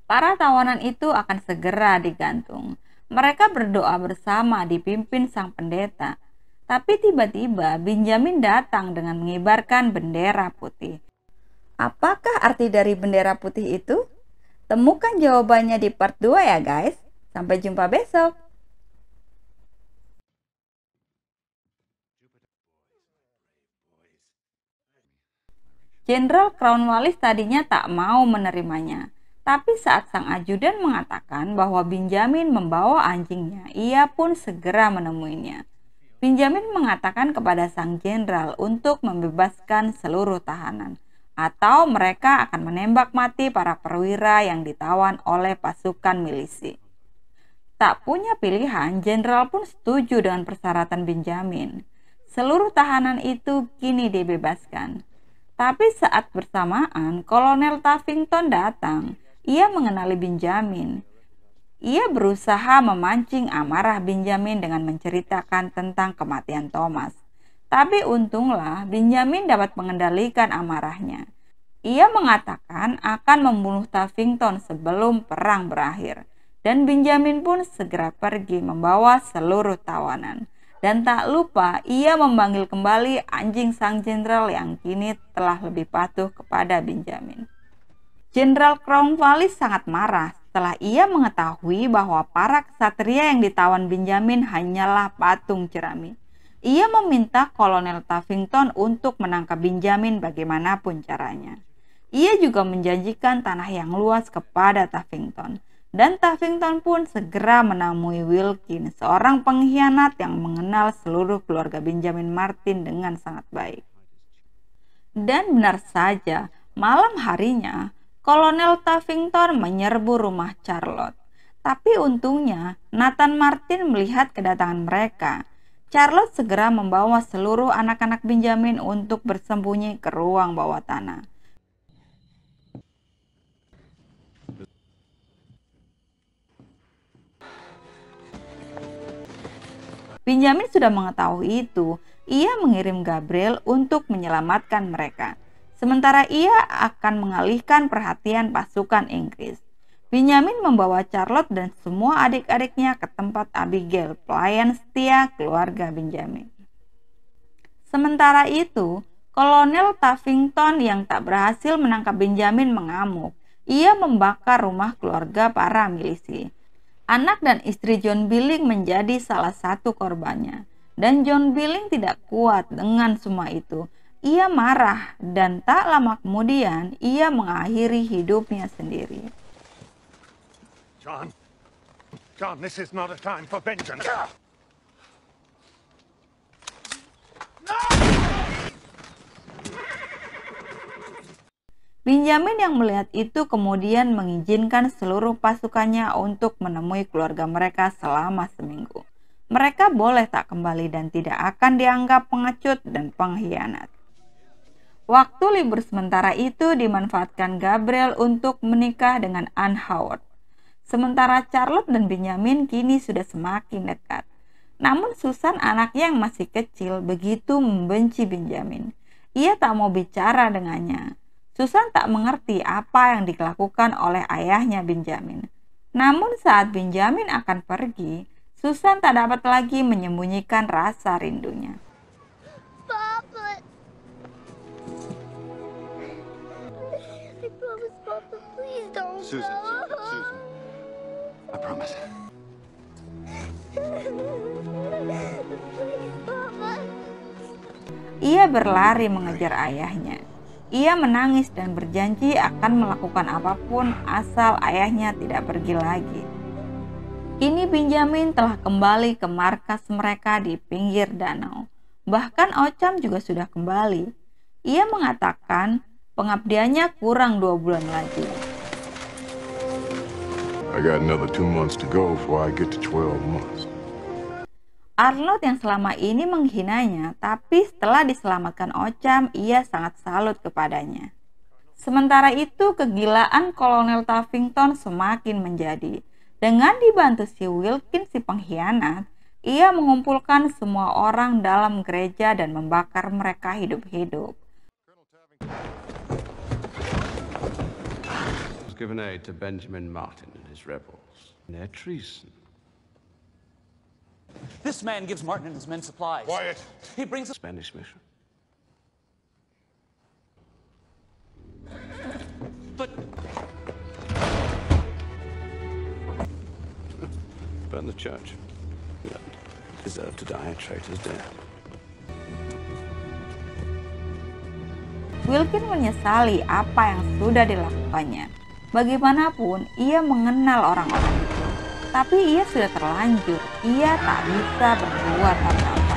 Para tawanan itu akan segera digantung. Mereka berdoa bersama dipimpin sang pendeta. Tapi tiba-tiba Benjamin datang dengan mengibarkan bendera putih. Apakah arti dari bendera putih itu? Temukan jawabannya di part 2 ya guys. Sampai jumpa besok. Jenderal Cornwallis tadinya tak mau menerimanya. Tapi saat sang ajudan mengatakan bahwa Benjamin membawa anjingnya, ia pun segera menemuinya. Benjamin mengatakan kepada sang jenderal untuk membebaskan seluruh tahanan, atau mereka akan menembak mati para perwira yang ditawan oleh pasukan milisi. Tak punya pilihan, jenderal pun setuju dengan persyaratan Benjamin. Seluruh tahanan itu kini dibebaskan. Tapi saat bersamaan, Kolonel Tavington datang. Ia mengenali Benjamin. Ia berusaha memancing amarah Benjamin dengan menceritakan tentang kematian Thomas. Tapi untunglah Benjamin dapat mengendalikan amarahnya. Ia mengatakan akan membunuh Tavington sebelum perang berakhir. Dan Benjamin pun segera pergi membawa seluruh tawanan. Dan tak lupa ia memanggil kembali anjing sang jenderal yang kini telah lebih patuh kepada Benjamin. Jenderal Cornwallis sangat marah setelah ia mengetahui bahwa para ksatria yang ditawan Benjamin hanyalah patung jerami. Ia meminta Kolonel Tavington untuk menangkap Benjamin bagaimanapun caranya. Ia juga menjanjikan tanah yang luas kepada Tavington. Dan Tavington pun segera menemui Wilkins, seorang pengkhianat yang mengenal seluruh keluarga Benjamin Martin dengan sangat baik. Dan benar saja, malam harinya, Kolonel Tavington menyerbu rumah Charlotte. Tapi untungnya, Nathan Martin melihat kedatangan mereka. Charlotte segera membawa seluruh anak-anak Benjamin untuk bersembunyi ke ruang bawah tanah. Benjamin sudah mengetahui itu. Ia mengirim Gabriel untuk menyelamatkan mereka. Sementara ia akan mengalihkan perhatian pasukan Inggris. Benjamin membawa Charlotte dan semua adik-adiknya ke tempat Abigail, pelayan setia keluarga Benjamin. Sementara itu, Kolonel Tavington yang tak berhasil menangkap Benjamin mengamuk. Ia membakar rumah keluarga para milisi. Anak dan istri John Billing menjadi salah satu korbannya. Dan John Billing tidak kuat dengan semua itu. Ia marah dan tak lama kemudian ia mengakhiri hidupnya sendiri. John, this is not a time for vengeance. Benjamin yang melihat itu kemudian mengizinkan seluruh pasukannya untuk menemui keluarga mereka selama seminggu. Mereka boleh tak kembali dan tidak akan dianggap pengecut dan pengkhianat. Waktu libur sementara itu dimanfaatkan Gabriel untuk menikah dengan Anne Howard. Sementara Charlotte dan Benjamin kini sudah semakin dekat. Namun Susan, anaknya yang masih kecil, begitu membenci Benjamin. Ia tak mau bicara dengannya. Susan tak mengerti apa yang dilakukan oleh ayahnya Benjamin. Namun saat Benjamin akan pergi, Susan tak dapat lagi menyembunyikan rasa rindunya. Papa. I promise, Papa, please don't Susan, go. Susan. I promise. Please, Papa. Ia berlari mengejar ayahnya. Ia menangis dan berjanji akan melakukan apapun asal ayahnya tidak pergi lagi. Kini Benjamin telah kembali ke markas mereka di pinggir danau. Bahkan Ocham juga sudah kembali. Ia mengatakan pengabdiannya kurang 2 bulan lagi. I got another 2 months to go before I get to 12 months. Arnold yang selama ini menghinanya, tapi setelah diselamatkan Ocham, ia sangat salut kepadanya. Sementara itu, kegilaan Kolonel Tavington semakin menjadi. Dengan dibantu si Wilkins si pengkhianat, ia mengumpulkan semua orang dalam gereja dan membakar mereka hidup-hidup. has given aid to Benjamin Martin and his rebels. They're treason. This man gives Martin and his men supplies. Quiet. He brings us. Spanish mission. But Burn the church. You deserve to die a traitor's death. Wilkin menyesali apa yang sudah dilakukannya. Bagaimanapun, ia mengenal orang-orang itu. Tapi ia sudah terlanjur, ia tak bisa berbuat apa-apa.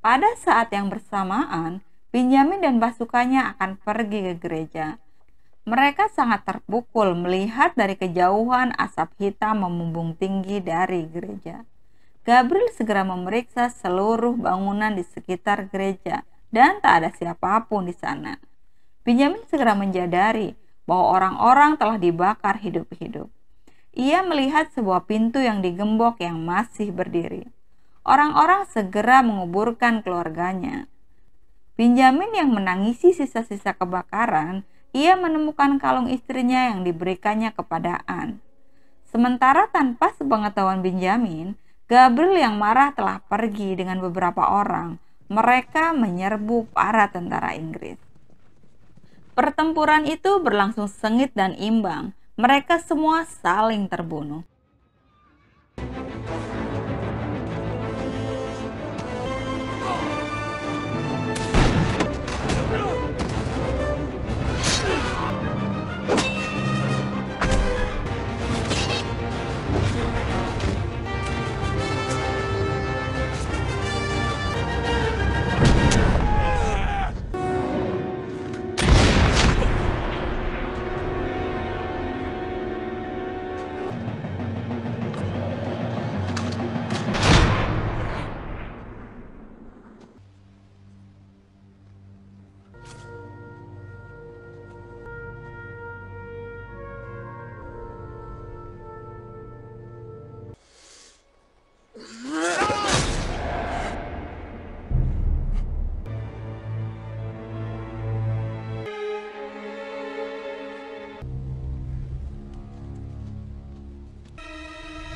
Pada saat yang bersamaan, Benjamin dan pasukannya akan pergi ke gereja. Mereka sangat terpukul melihat dari kejauhan asap hitam membumbung tinggi dari gereja. Gabriel segera memeriksa seluruh bangunan di sekitar gereja dan tak ada siapapun di sana. Benjamin segera menjadari bahwa orang-orang telah dibakar hidup-hidup. Ia melihat sebuah pintu yang digembok yang masih berdiri. Orang-orang segera menguburkan keluarganya. Benjamin yang menangisi sisa-sisa kebakaran, ia menemukan kalung istrinya yang diberikannya kepada Anne. Sementara tanpa sepengetahuan Benjamin, Gabriel yang marah telah pergi dengan beberapa orang. Mereka menyerbu para tentara Inggris. Pertempuran itu berlangsung sengit dan imbang. Mereka semua saling terbunuh.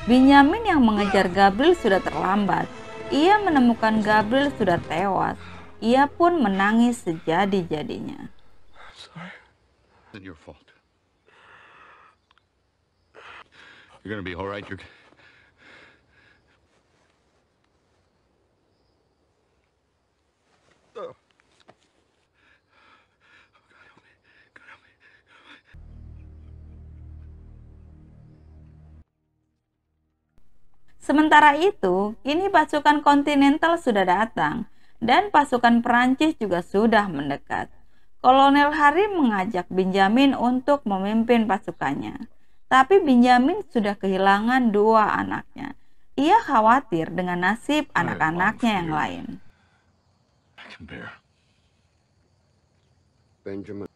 Benjamin yang mengejar Gabriel sudah terlambat. Ia menemukan Gabriel sudah tewas. Ia pun menangis sejadi-jadinya. Sorry. It isn't your fault. You're gonna be all right. You're... Oh. Sementara itu, kini pasukan kontinental sudah datang dan pasukan Perancis juga sudah mendekat. Kolonel Harry mengajak Benjamin untuk memimpin pasukannya. Tapi Benjamin sudah kehilangan dua anaknya. Ia khawatir dengan nasib anak-anaknya yang lain. I can bear. Benjamin.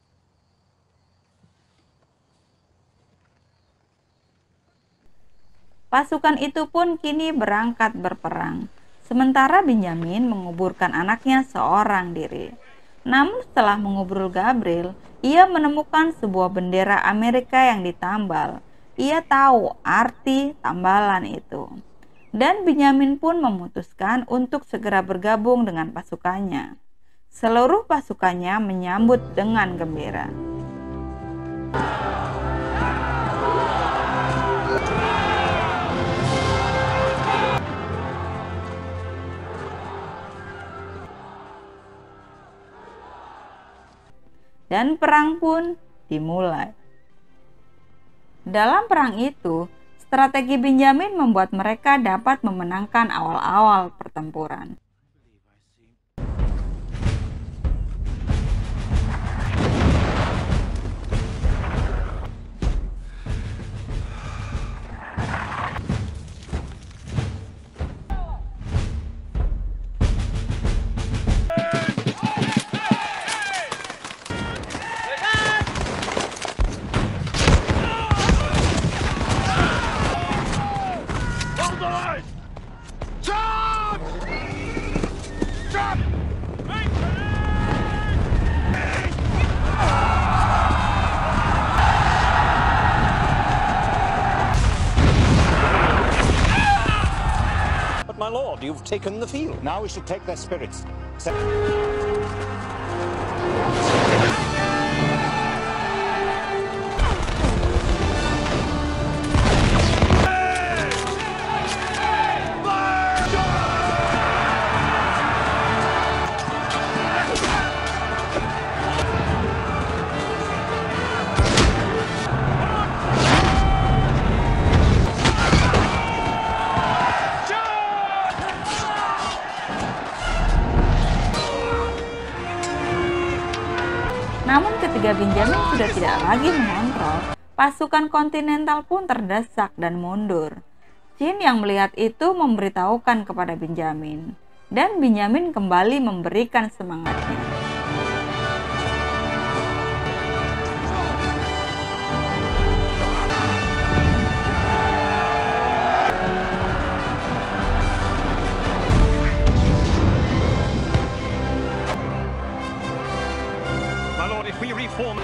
Pasukan itu pun kini berangkat berperang. Sementara Benjamin menguburkan anaknya seorang diri. Namun setelah mengubur Gabriel, ia menemukan sebuah bendera Amerika yang ditambal. Ia tahu arti tambalan itu. Dan Benjamin pun memutuskan untuk segera bergabung dengan pasukannya. Seluruh pasukannya menyambut dengan gembira. Dan perang pun dimulai. Dalam perang itu, strategi Benjamin membuat mereka dapat memenangkan awal-awal pertempuran. Lord, you've taken the field. Now we should take their spirits. Namun ketika Benjamin sudah tidak lagi mengontrol, pasukan kontinental pun terdesak dan mundur. Jin yang melihat itu memberitahukan kepada Benjamin, dan Benjamin kembali memberikan semangatnya. My lord, if we reform...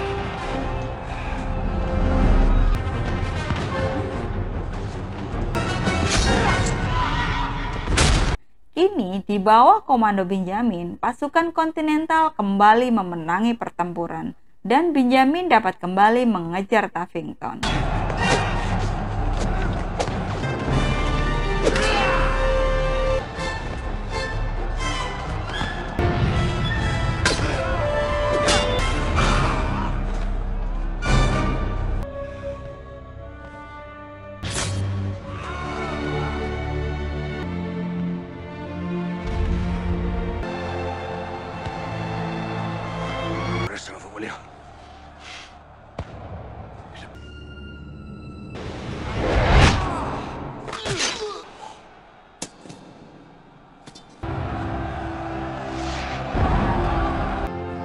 Kini, di bawah komando Benjamin, pasukan kontinental kembali memenangi pertempuran, dan Benjamin dapat kembali mengejar Tavington.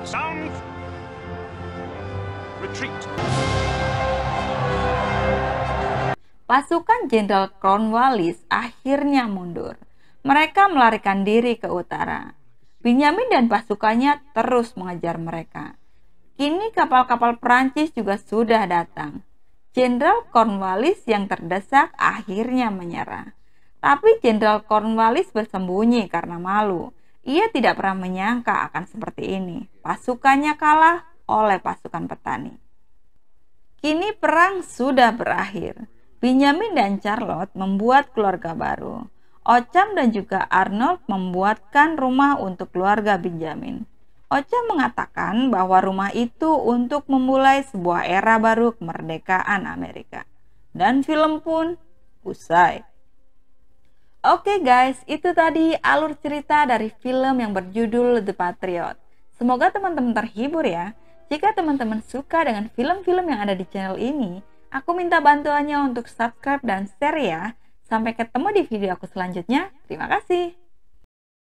Sound! Retreat! Pasukan Jenderal Cornwallis akhirnya mundur. Mereka melarikan diri ke utara. Benjamin dan pasukannya terus mengejar mereka. Kini kapal-kapal Prancis juga sudah datang. Jenderal Cornwallis yang terdesak akhirnya menyerah. Tapi Jenderal Cornwallis bersembunyi karena malu. Ia tidak pernah menyangka akan seperti ini. Pasukannya kalah oleh pasukan petani. Kini perang sudah berakhir. Benjamin dan Charlotte membuat keluarga baru. Ocham dan juga Arnold membuatkan rumah untuk keluarga Benjamin. Ocham mengatakan bahwa rumah itu untuk memulai sebuah era baru kemerdekaan Amerika. Dan film pun usai. Oke guys, itu tadi alur cerita dari film yang berjudul The Patriot. Semoga teman-teman terhibur ya. Jika teman-teman suka dengan film-film yang ada di channel ini, aku minta bantuannya untuk subscribe dan share ya. Sampai ketemu di video aku selanjutnya. Terima kasih.